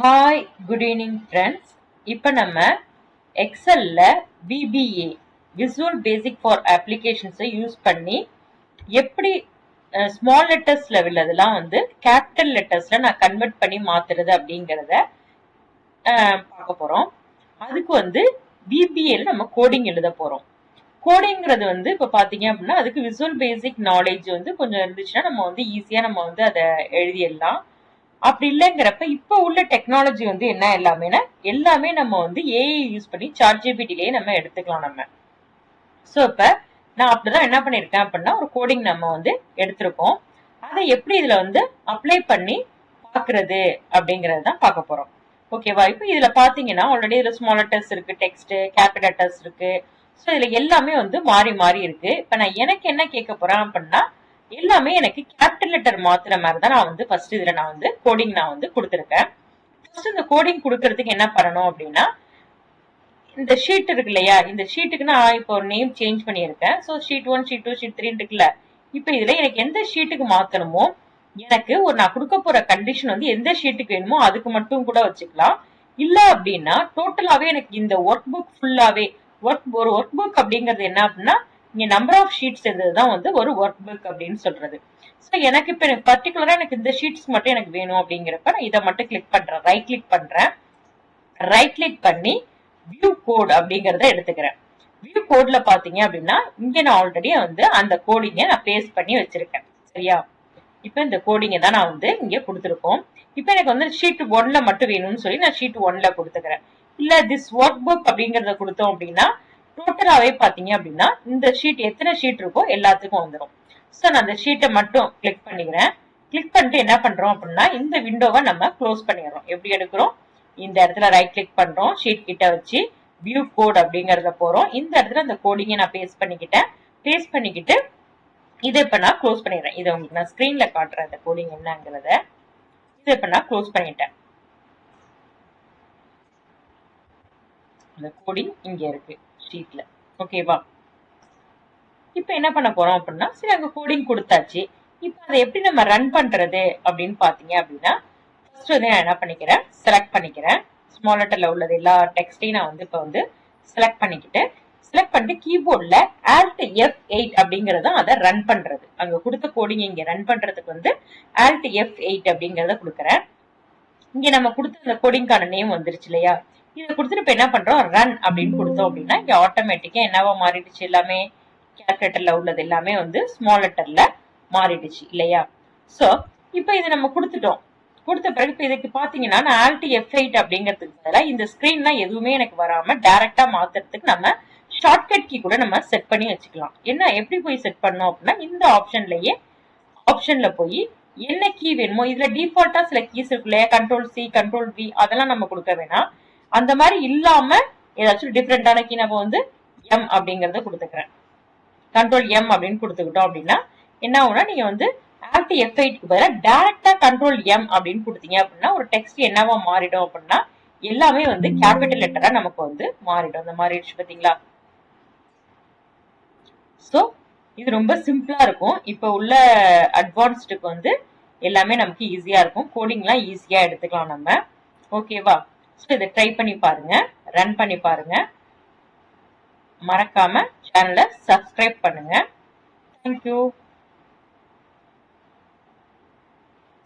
Hi good evening friends. இப்போ நம்ம எக்ஸல்ல VBA விசுவல் பேசிக் ஃபார் அப்ளிகேஷன்ஸை யூஸ் பண்ணி எப்படி ஸ்மால் லெட்டர்ஸ்ல உள்ளதெல்லாம் கேபிட்டல் லெட்டர்ஸ்ல நான் கன்வெர்ட் பண்ணி மாத்துறது அப்படிங்கிறத பார்க்க போறோம். அதுக்கு VBAல நம்ம கோடிங் எழுத போறோம். கோடிங்கிறது இப்ப பாத்தீங்க அப்படின்னா அதுக்கு விசுவல் பேசிக் நாலேஜ் கொஞ்சம் இருந்துச்சுன்னா நம்ம ஈஸியா நம்ம அதை எழுதிடலாம். அப்படி இல்லைங்கிறப்ப இப்ப உள்ள டெக்னாலஜி என்ன எல்லாமே நம்ம ஏஐ யூஸ் பண்ணி ChatGPTலயே நம்ம எடுத்துக்கலாம் நம்ம. சோ இப்ப நான் அப்படிதான் என்ன பண்ணிருக்கேன் அப்படின்னா ஒரு கோடிங் நம்ம எடுத்திருக்கோம். அதை எப்படி இதுல அப்ளை பண்ணி பாக்குறது அப்படிங்கறது தான் பார்க்க போறோம். ஓகேவா? இப்ப இதுல பாத்தீங்கன்னா ஆல்ரெடி இதுல ஸ்மால் லெட்டர்ஸ் இருக்கு, டெக்ஸ்ட், கேபிட்டல் லெட்டர்ஸ் இருக்கு. சோ இதுல எல்லாமே மாறி மாறி இருக்கு. இப்ப நான் எனக்கு என்ன கேட்க போறேன் அப்படின்னா எல்லாமே எனக்கு கேபிட்டல் லெட்டர் மாத்துற மாதிரி தான் நான் ஃபர்ஸ்ட் இதுல நான் கோடிங் நான் கொடுத்துருக்கேன். ஃபர்ஸ்ட் இந்த கோடிங் கொடுக்கறதுக்கு என்ன பண்ணணும் அப்படின்னா இந்த ஷீட் இருக்கு இல்லையா, இந்த ஷீட்டுக்கு நான் இப்போ ஒரு நேம் சேஞ்ச் பண்ணியிருக்கேன். ஸோ ஷீட் 1, ஷீட் 2, ஷீட் 3 இருக்குல்ல. இப்போ இதுல எனக்கு எந்த ஷீட்டுக்கு மாத்தணுமோ எனக்கு நான் கொடுக்க போற கண்டிஷன் எந்த ஷீட்டுக்கு வேணுமோ அதுக்கு மட்டும் கூட வச்சுக்கலாம். இல்ல அப்படின்னா டோட்டலாவே எனக்கு இந்த ஒர்க் புக் ஃபுல்லாவே ஒரு ஒர்க் புக் அப்படிங்கிறது என்ன அப்படின்னா இங்க நம்பர் ஆஃப் ஷீட்ஸ் இருந்ததுதான் ஒரு ஒர்க் புக் அப்படின்னு சொல்றது. சோ எனக்கு இப்ப பர்டிகுலரா எனக்கு இந்த ஷீட்ஸ் மட்டும் எனக்கு வேணும் அப்படிங்கிறப்ப நான் இதை மட்டும் கிளிக் பண்றேன். ரைட் கிளிக் பண்ணி வியூ கோட் அப்படிங்கறத எடுத்துக்கிறேன். வியூ கோட்ல பாத்தீங்க அப்படின்னா இங்க நான் ஆல்ரெடி அந்த கோடிங்க நான் பேஸ்ட் பண்ணி வச்சிருக்கேன். சரியா? இப்ப இந்த கோடிங்க தான் நான் இங்க கொடுத்துருக்கோம். இப்ப எனக்கு ஷீட் 1ல மட்டும் வேணும்னு சொல்லி நான் ஷீட் 1ல கொடுத்துக்கிறேன். இல்ல திஸ் ஒர்க் புக் அப்படிங்கறத கொடுத்தோம் அப்படின்னா டோட்டலாவே பாத்தீங்க அப்படின்னா இந்த ஷீட் எத்தனை ஷீட் இருக்கோ எல்லாத்துக்கும் வந்துடும். சோ நான் அந்த ஷீட்டை மட்டும் கிளிக் பண்ணிக்கிறேன். கிளிக் பண்ணிட்டு என்ன பண்றோம் அப்படின்னா இந்த விண்டோவை நம்ம க்ளோஸ் பண்ணிடுறோம். எப்படி எடுக்கிறோம்? இந்த இடத்துல ரைட் கிளிக் பண்றோம், ஷீட் கிட்ட வச்சு வியூ கோட் அப்படிங்கறத போறோம். இந்த இடத்துல அந்த கோடிங்கை நான் பேஸ்ட் பண்ணிக்கிட்டு இதை இப்ப நான் க்ளோஸ் பண்ணிடுறேன். இதை உங்களுக்கு நான் ஸ்கிரீன்ல காட்டுறேன் இந்த கோடிங் என்னங்கிறத. இதை இப்ப நான் க்ளோஸ் பண்ணிட்டேன். இந்த கோடிங் இங்க இருக்கு ஷீட்ல. ஓகேவா? இப்ப என்ன பண்ண போறோம் அப்படின்னா சரி அங்க கோடிங் கொடுத்தாச்சு. இப்ப அதை எப்படி நம்ம ரன் பண்றது அப்படின்னு பாத்தீங்க அப்படின்னா ஃபர்ஸ்ட் நான் என்ன பண்ணிக்கிறேன், செலக்ட் பண்ணிக்கிறேன். ஸ்மால் லெட்டர்ல உள்ளது எல்லா டெக்ஸ்டையும் நான் இப்ப செலக்ட் பண்ணிட்டு கீபோர்ட்ல Alt F8 அப்படிங்கறத அதை ரன் பண்றது. அங்க கொடுத்த கோடிங் இங்க ரன் பண்றதுக்கு Alt F8 அப்படிங்கறத கொடுக்கறேன். இங்க நம்ம கொடுத்த அந்த கோடிங்கான நேம் வந்துருச்சு இல்லையா? இதை கொடுத்துட்டு இப்ப என்ன பண்றோம், ரன் அப்படின்னு கொடுத்தோம் அப்படின்னா இங்க ஆட்டோமேட்டிக்கா என்னவா மாறிடுச்சு, எல்லாமே கேபிட்டல்ல உள்ளது எல்லாமே ஸ்மால் லெட்டர்ல மாறிடுச்சு இல்லையா? சோ இப்ப இது நம்ம கொடுத்துட்டோம். கொடுத்த பிறகு இப்ப இதுக்கு பாத்தீங்கன்னா நான் Alt F8 அப்படிங்கிறதுக்கு பதிலா இந்த ஸ்கிரீன்லாம் எதுவுமே எனக்கு வராம டைரக்டா மாத்துறதுக்கு நம்ம ஷார்ட்கட் கீ கூட நம்ம செட் பண்ணி வச்சுக்கலாம். என்ன எப்படி போய் செட் பண்ணோம் அப்படின்னா இந்த ஆப்ஷன்ல போய் என்ன கீ வேணுமோ இதுல டிஃபால்ட்டா சில கீஸ் இருக்கு இல்லையா, Ctrl+C, Ctrl+V அதெல்லாம் நம்ம கொடுக்க வேணாம். அந்த மாதிரி இல்லாம ஏதாச்சும் டிஃப்ரெண்டான கீ நம்ம M அப்படிங்கறத கொடுத்துக்கிறேன். Ctrl+M அப்படின்னு கொடுத்துக்கிட்டோம் அப்படின்னா என்ன ஆகும்னா நீங்க Alt F8க்கு பதிலா டைரக்டா Ctrl+M அப்படின்னு கொடுத்தீங்க அப்படின்னா ஒரு டெக்ஸ்ட் என்னவா மாறிடும் அப்படின்னா எல்லாமே கேபிட்டல் லெட்டரா நமக்கு மாறிடும். அந்த மாறிடுச்சு பாத்தீங்களா? சோ இது ரொம்ப சிம்பிளா இருக்கும். இப்ப உள்ள அட்வான்ஸ்டுக்கு எல்லாமே நமக்கு ஈஸியா இருக்கும். கோடிங்லாம் ஈஸியா எடுத்துக்கலாம் நம்ம. ஓகேவா? சோ இதை ட்ரை பண்ணி பாருங்க, ரன் பண்ணி பாருங்க. மறக்காம சேனலை சப்ஸ்கிரைப் பண்ணுங்க. தேங்க்யூ.